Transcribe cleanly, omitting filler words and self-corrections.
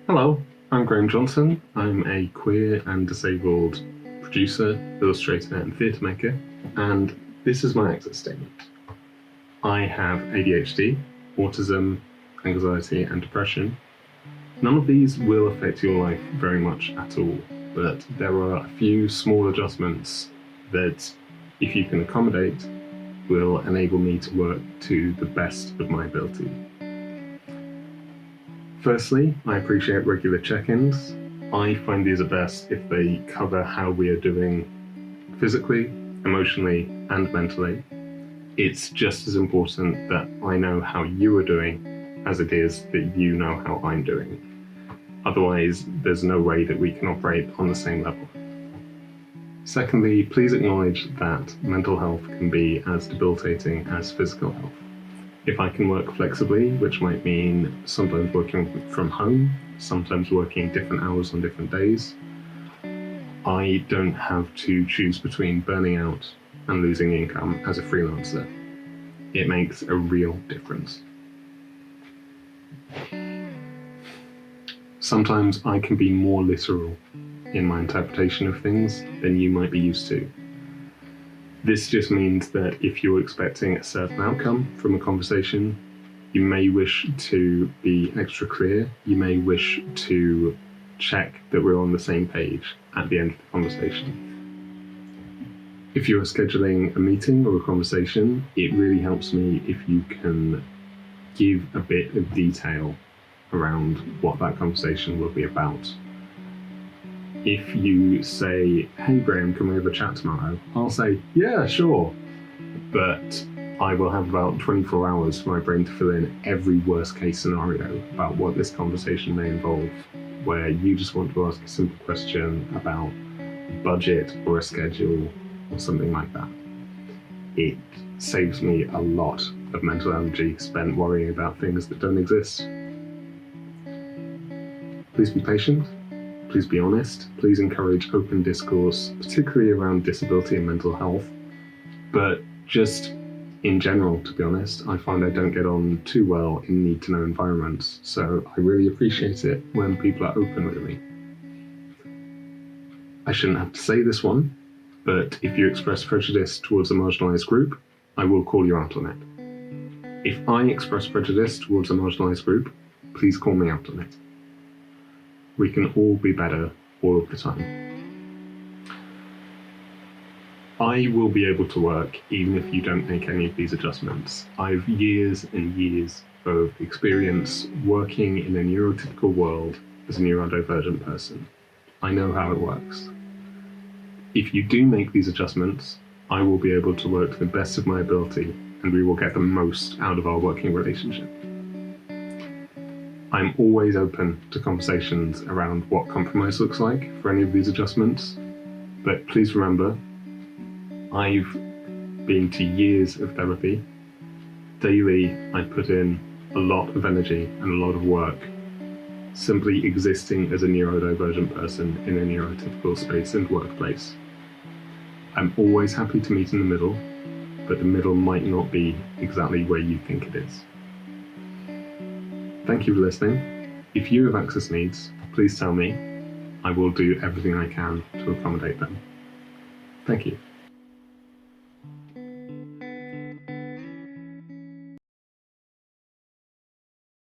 Hello, I'm Graham Johnson. I'm a queer and disabled producer, illustrator, and theatre maker, and this is my exit statement. I have ADHD, autism, anxiety, and depression. None of these will affect your life very much at all, but there are a few small adjustments that, if you can accommodate, will enable me to work to the best of my ability. Firstly, I appreciate regular check-ins. I find these are best if they cover how we are doing physically, emotionally, and mentally. It's just as important that I know how you are doing as it is that you know how I'm doing. Otherwise, there's no way that we can operate on the same level. Secondly, please acknowledge that mental health can be as debilitating as physical health. If I can work flexibly, which might mean sometimes working from home, sometimes working different hours on different days, I don't have to choose between burning out and losing income as a freelancer. It makes a real difference. Sometimes I can be more literal in my interpretation of things than you might be used to. This just means that if you're expecting a certain outcome from a conversation, you may wish to be extra clear. You may wish to check that we're on the same page at the end of the conversation. If you're scheduling a meeting or a conversation, it really helps me if you can give a bit of detail around what that conversation will be about. If you say, "Hey Graham, can we have a chat tomorrow?" I'll say, "Yeah, sure." But I will have about 24 hours for my brain to fill in every worst case scenario about what this conversation may involve, where you just want to ask a simple question about budget or a schedule or something like that. It saves me a lot of mental energy spent worrying about things that don't exist. Please be patient. Please be honest. Please encourage open discourse, particularly around disability and mental health. But just in general, to be honest, I find I don't get on too well in need-to-know environments, so I really appreciate it when people are open with me. I shouldn't have to say this one, but if you express prejudice towards a marginalised group, I will call you out on it. If I express prejudice towards a marginalised group, please call me out on it. We can all be better all of the time. I will be able to work even if you don't make any of these adjustments. I've years and years of experience working in a neurotypical world as a neurodivergent person. I know how it works. If you do make these adjustments, I will be able to work to the best of my ability and we will get the most out of our working relationship. I'm always open to conversations around what compromise looks like for any of these adjustments, but please remember, I've been to years of therapy. Daily, I put in a lot of energy and a lot of work simply existing as a neurodivergent person in a neurotypical space and workplace. I'm always happy to meet in the middle, but the middle might not be exactly where you think it is. Thank you for listening. If you have access needs, please tell me. I will do everything I can to accommodate them. Thank you.